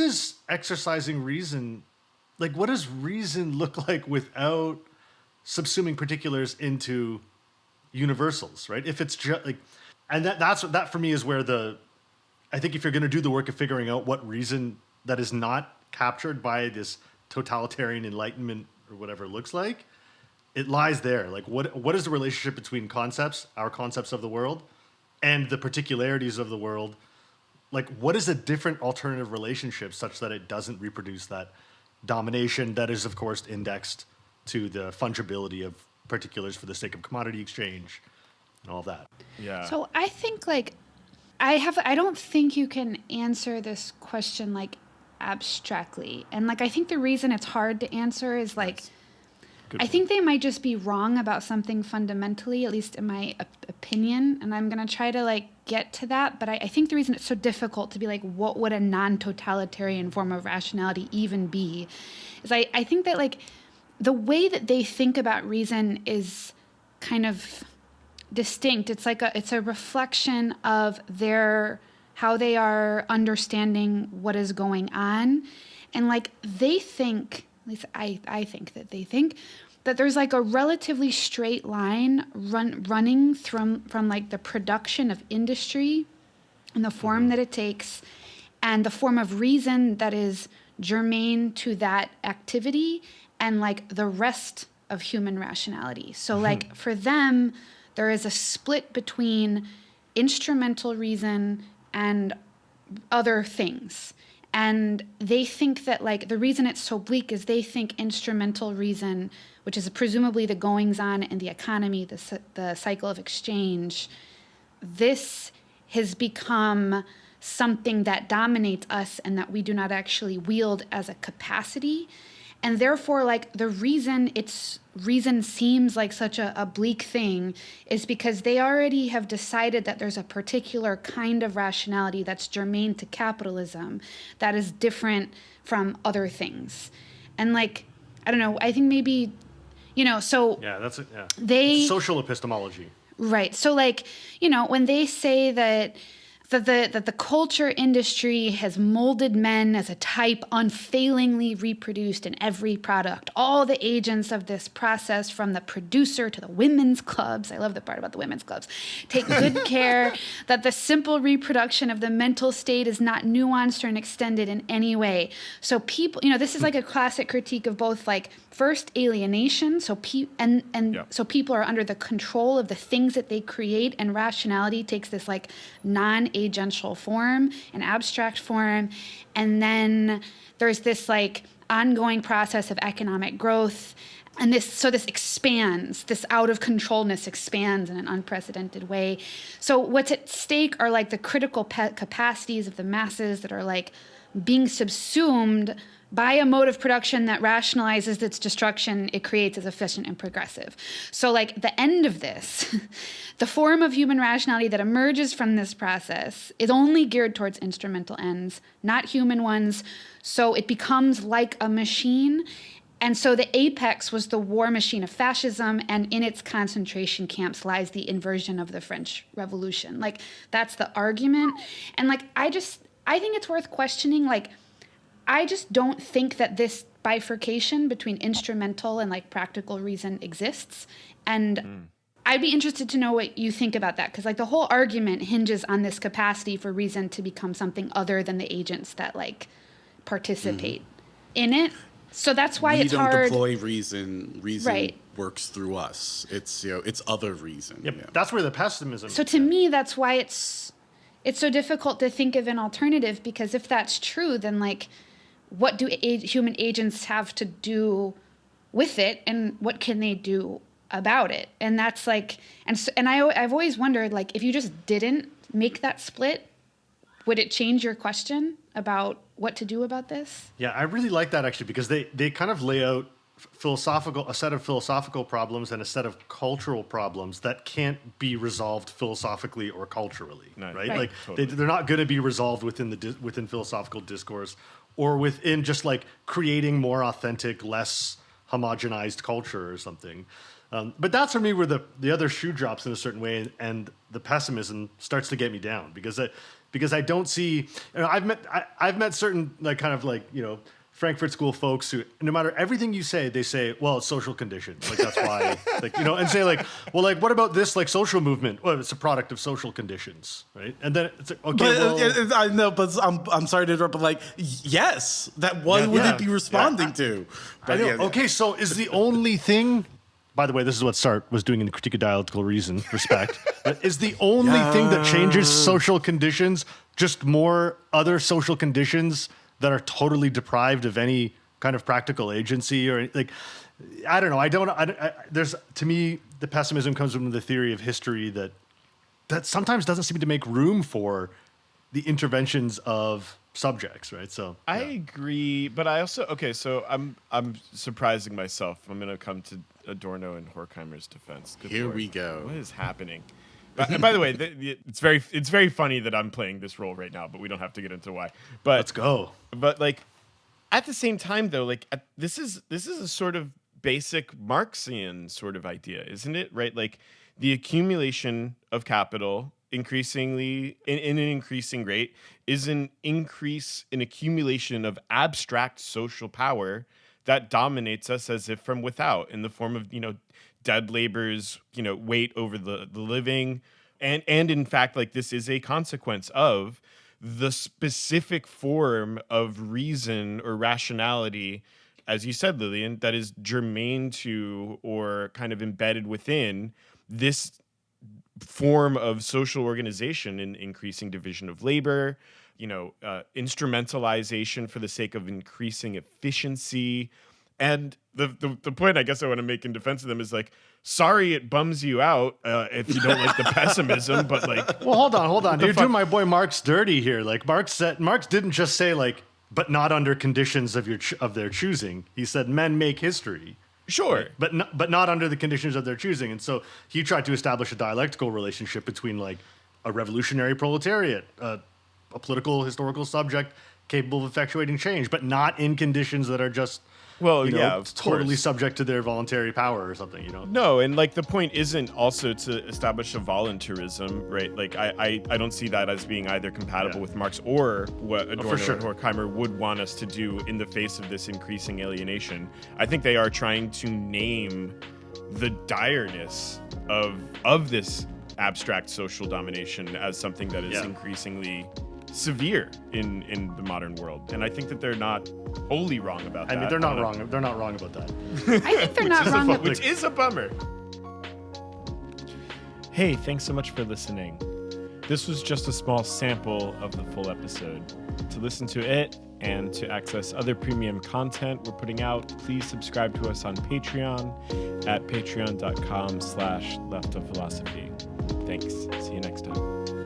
does exercising reason, like what does reason look like without subsuming particulars into universals, right? If it's just like, and that for me is where I think if you're going to do the work of figuring out what reason that is not captured by this totalitarian enlightenment or whatever it looks like, it lies there. Like what is the relationship between concepts, our concepts of the world, and the particularities of the world? Like what is a different alternative relationship such that it doesn't reproduce that domination that is of course indexed to the fungibility of particulars for the sake of commodity exchange and all of that. Yeah. So I think like I don't think you can answer this question like abstractly. And like I think the reason it's hard to answer is like I think they might just be wrong about something fundamentally, at least in my opinion. And I'm going to try to like get to that. But I think the reason it's so difficult to be like, what would a non-totalitarian form of rationality even be? Is I think that like the way that they think about reason is kind of distinct. It's like it's a reflection of how they are understanding what is going on. And like they think, at least I think that they think that there's like a relatively straight line running from like the production of industry and the form that it takes and the form of reason that is germane to that activity and like the rest of human rationality. So like for them, there is a split between instrumental reason and other things. And they think that like the reason it's so bleak is they think instrumental reason, which is presumably the goings on in the economy, the cycle of exchange, this has become something that dominates us and that we do not actually wield as a capacity. And therefore, like the reason reason seems like such a bleak thing is because they already have decided that there's a particular kind of rationality that's germane to capitalism that is different from other things. And like, I don't know, I think maybe, so it's social epistemology. Right. So like, when they say that the culture industry has molded men as a type unfailingly reproduced in every product. All the agents of this process, from the producer to the women's clubs, I love the part about the women's clubs, take good care that the simple reproduction of the mental state is not nuanced or extended in any way. So people, this is like a classic critique of both like first alienation, so people are under the control of the things that they create, and rationality takes this like non-agential form, an abstract form, and then there's this like ongoing process of economic growth, and this expands, this out of controlness expands in an unprecedented way. So what's at stake are like the critical capacities of the masses that are like being subsumed by a mode of production that rationalizes its destruction it creates as efficient and progressive. So like the end of this, the form of human rationality that emerges from this process is only geared towards instrumental ends, not human ones. So it becomes like a machine. And so the apex was the war machine of fascism, and in its concentration camps lies the inversion of the French Revolution. Like that's the argument. And like I think it's worth questioning, like I just don't think that this bifurcation between instrumental and like practical reason exists. And I'd be interested to know what you think about that, because like the whole argument hinges on this capacity for reason to become something other than the agents that like participate in it. So that's why it's hard. We don't deploy reason. Reason right. works through us. It's it's other reason. Yep. Yeah. That's where the pessimism. So to me, that's why it's so difficult to think of an alternative, because if that's true, then like, what do human agents have to do with it, and what can they do about it? And that's like, I've always wondered, like, if you just didn't make that split, would it change your question about what to do about this? Yeah, I really like that actually, because they kind of lay out a set of philosophical problems and a set of cultural problems that can't be resolved philosophically or culturally, right? Like totally. They're not going to be resolved within philosophical discourse, or within just like creating more authentic, less homogenized culture or something. But that's for me where the other shoe drops in a certain way, and the pessimism starts to get me down, because because I don't see. I've met certain like kind of like Frankfurt School folks who, no matter everything you say, they say, well, it's social conditions. Like, that's why, and say like, well, like, what about this, like, social movement? Well, it's a product of social conditions, right? And then it's like, okay, I know, but I'm sorry to interrupt, but like, yes, what would it be responding to? But I know. Okay, so is the only thing, by the way, this is what Sartre was doing in the Critique of Dialectical Reason, respect, is the only thing that changes social conditions just more other social conditions that are totally deprived of any kind of practical agency or like, I don't know. There's, to me, the pessimism comes from the theory of history that sometimes doesn't seem to make room for the interventions of subjects, right? So I agree, but I also, so I'm surprising myself. I'm going to come to Adorno and Horkheimer's defense. Good Here Lord. we go. What is happening? And by the way, it's very funny that I'm playing this role right now, but we don't have to get into why. But let's go. But like, at the same time, though, like this is a sort of basic Marxian sort of idea, isn't it? Right? Like the accumulation of capital increasingly in an increasing rate is an accumulation of abstract social power that dominates us as if from without, in the form of dead labor's weight over the living, and in fact, like, this is a consequence of the specific form of reason or rationality, as you said, Lillian, that is germane to or kind of embedded within this form of social organization in increasing division of labor, instrumentalization for the sake of increasing efficiency. And the point I guess I want to make in defense of them is like, sorry, it bums you out if you don't like the pessimism, but like, well, hold on, you're doing my boy Marx dirty here. Like Marx didn't just say like, but not under conditions of their choosing. He said men make history. Sure, right? but not under the conditions of their choosing. And so he tried to establish a dialectical relationship between like a revolutionary proletariat, a political historical subject capable of effectuating change, but not in conditions that are just totally subject to their voluntary power or something, No, and like the point isn't also to establish a voluntarism, right? Like I don't see that as being either compatible with Marx or what Adorno and Horkheimer would want us to do in the face of this increasing alienation. I think they are trying to name the direness of this abstract social domination as something that is increasingly severe in the modern world, and I think that they're not wholly wrong about that. I mean, they're not wrong. They're not wrong about that. I think they're not wrong. Which is a bummer. Hey, thanks so much for listening. This was just a small sample of the full episode. To listen to it and to access other premium content we're putting out, please subscribe to us on Patreon at patreon.com/leftofphilosophy. Thanks. See you next time.